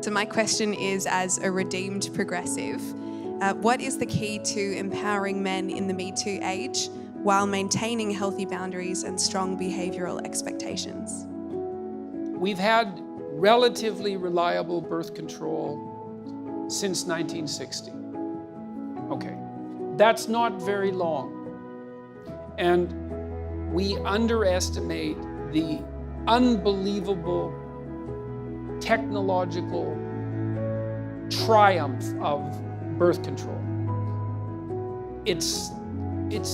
So my question is, as a redeemed progressive, what is the key to empowering men in the Me Too age while maintaining healthy boundaries and strong behavioural expectations? We've had relatively reliable birth control since 1960. Okay, that's not very long. And we underestimate the unbelievable technological triumph of birth control. It's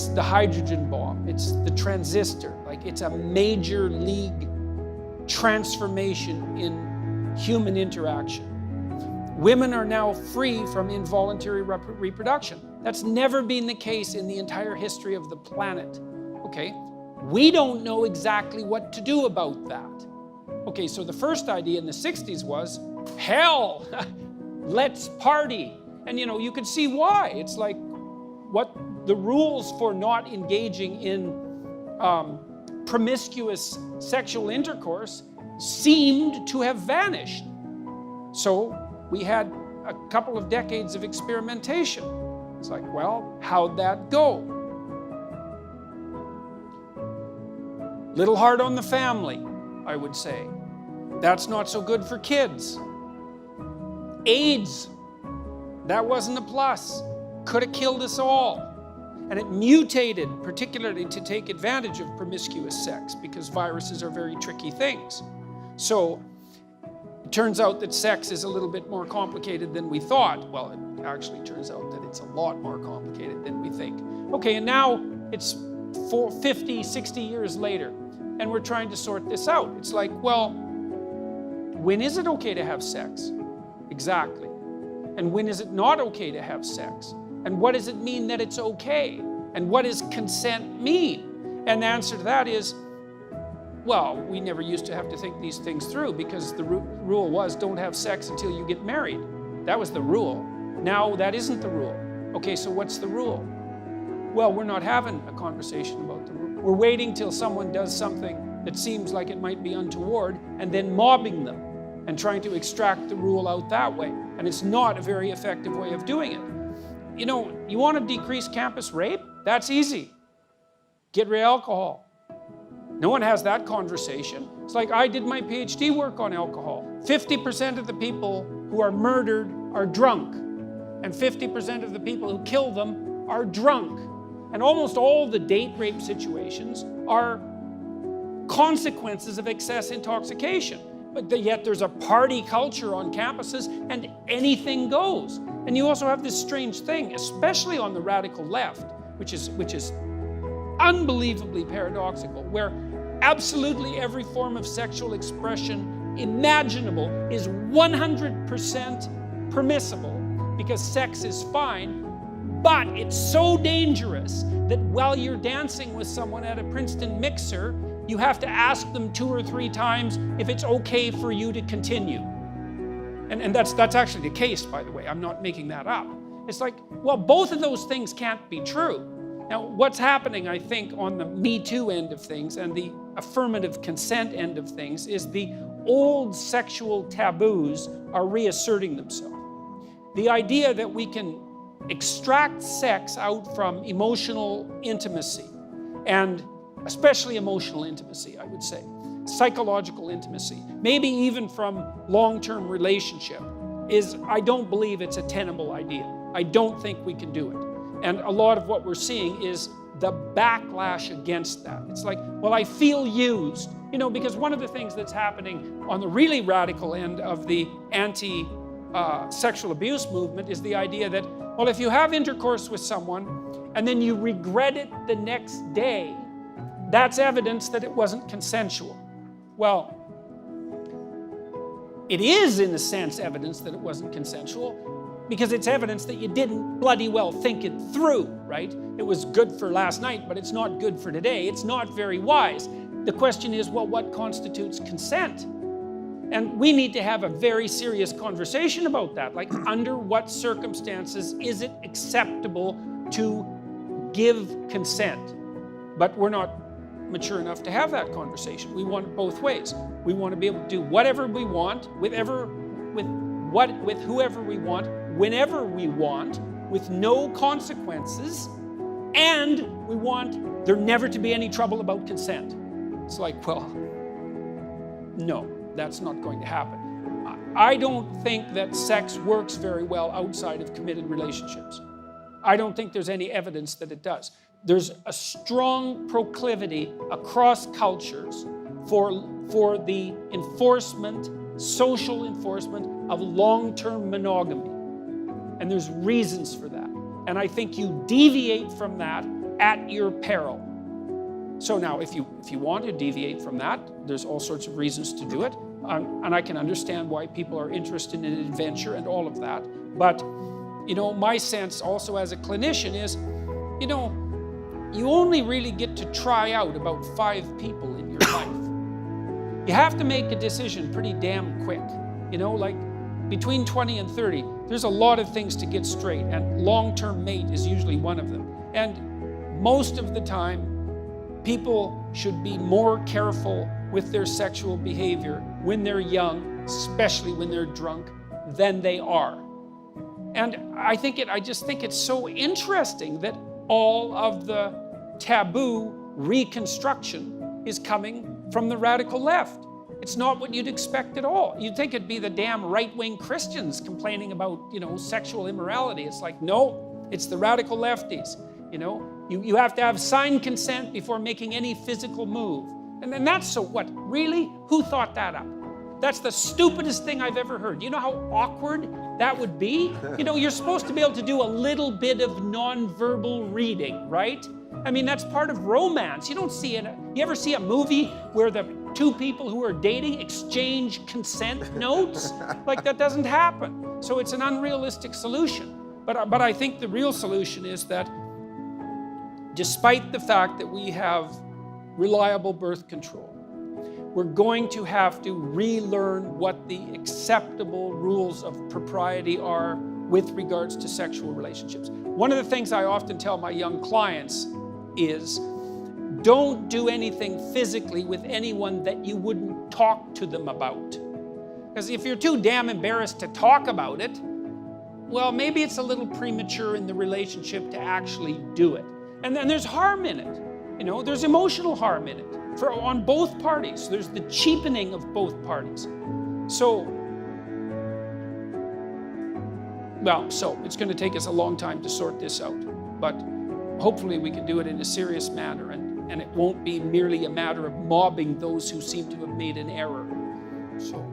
the hydrogen bomb, it's the transistor, like it's a major league transformation in human interaction. Women are now free from involuntary reproduction. That's never been the case in the entire history of the planet. Okay, we don't know exactly what to do about that. Okay, so the first idea in the 60s was, hell, let's party. And you could see why. It's like what the rules for not engaging in promiscuous sexual intercourse seemed to have vanished. So we had a couple of decades of experimentation. It's like, well, how'd that go? Little hard on the family, I would say. That's not so good for kids. AIDS, that wasn't a plus. Could have killed us all. And it mutated, particularly to take advantage of promiscuous sex, because viruses are very tricky things. So it turns out that sex is a little bit more complicated than we thought. Well, it actually turns out that it's a lot more complicated than we think. Okay, and now it's 50, 60 years later, and we're trying to sort this out. It's like, well, when is it okay to have sex? Exactly. And when is it not okay to have sex? And what does it mean that it's okay? And what does consent mean? And the answer to that is, well, we never used to have to think these things through, because the rule was don't have sex until you get married. That was the rule. Now that isn't the rule. Okay, so what's the rule? Well, we're not having a conversation about the rule. We're waiting till someone does something that seems like it might be untoward, and then mobbing them and trying to extract the rule out that way. And it's not a very effective way of doing it. You want to decrease campus rape? That's easy. Get rid of alcohol. No one has that conversation. It's like I did my PhD work on alcohol. 50% of the people who are murdered are drunk, and 50% of the people who kill them are drunk. And almost all the date rape situations are consequences of excess intoxication. But yet there's a party culture on campuses, and anything goes. And you also have this strange thing, especially on the radical left, which is unbelievably paradoxical, where absolutely every form of sexual expression imaginable is 100% permissible because sex is fine, but it's so dangerous that while you're dancing with someone at a Princeton mixer, you have to ask them 2 or 3 times if it's okay for you to continue. And that's actually the case, by the way. I'm not making that up. It's like, well, both of those things can't be true. Now, what's happening, I think, on the Me Too end of things and the affirmative consent end of things is the old sexual taboos are reasserting themselves. The idea that we can extract sex out from emotional intimacy, and especially emotional intimacy, I would say, psychological intimacy, maybe even from long-term relationship, I don't believe it's a tenable idea. I don't think we can do it. And a lot of what we're seeing is the backlash against that. It's like, well, I feel used. Because one of the things that's happening on the really radical end of the anti-sexual abuse movement is the idea that, well, if you have intercourse with someone and then you regret it the next day, that's evidence that it wasn't consensual. Well, it is, in a sense, evidence that it wasn't consensual, because it's evidence that you didn't bloody well think it through, right? It was good for last night, but it's not good for today. It's not very wise. The question is, well, what constitutes consent? And we need to have a very serious conversation about that. Like, under what circumstances is it acceptable to give consent? But we're not mature enough to have that conversation. We want it both ways. We want to be able to do whatever we want with with whoever we want, whenever we want, with no consequences, and we want there never to be any trouble about consent. It's like, well, no, that's not going to happen. I don't think that sex works very well outside of committed relationships. I don't think there's any evidence that it does. There's a strong proclivity across cultures for the enforcement, social enforcement of long-term monogamy. And there's reasons for that. And I think you deviate from that at your peril. So now, if you want to deviate from that, there's all sorts of reasons to do it. And I can understand why people are interested in adventure and all of that. But, my sense also as a clinician is, you only really get to try out about 5 people in your life. You have to make a decision pretty damn quick. Like between 20 and 30, there's a lot of things to get straight, and long-term mate is usually one of them. And most of the time, people should be more careful with their sexual behavior when they're young, especially when they're drunk, than they are. And I just think it's so interesting that all of the taboo reconstruction is coming from the radical left. It's not what you'd expect at all. You'd think it'd be the damn right-wing Christians complaining about, sexual immorality. It's like, no, it's the radical lefties. You have to have signed consent before making any physical move. And then that's so what? Really? Who thought that up? That's the stupidest thing I've ever heard. You know how awkward that would be? You're supposed to be able to do a little bit of nonverbal reading, right? I mean, that's part of romance. You ever see a movie where the 2 people who are dating exchange consent notes? Like, that doesn't happen. So it's an unrealistic solution. But I think the real solution is that despite the fact that we have reliable birth control, we're going to have to relearn what the acceptable rules of propriety are with regards to sexual relationships. One of the things I often tell my young clients is, don't do anything physically with anyone that you wouldn't talk to them about. Because if you're too damn embarrassed to talk about it, well, maybe it's a little premature in the relationship to actually do it. And then there's harm in it. There's emotional harm in it on both parties. There's the cheapening of both parties. So it's going to take us a long time to sort this out. But hopefully we can do it in a serious manner, and it won't be merely a matter of mobbing those who seem to have made an error. So.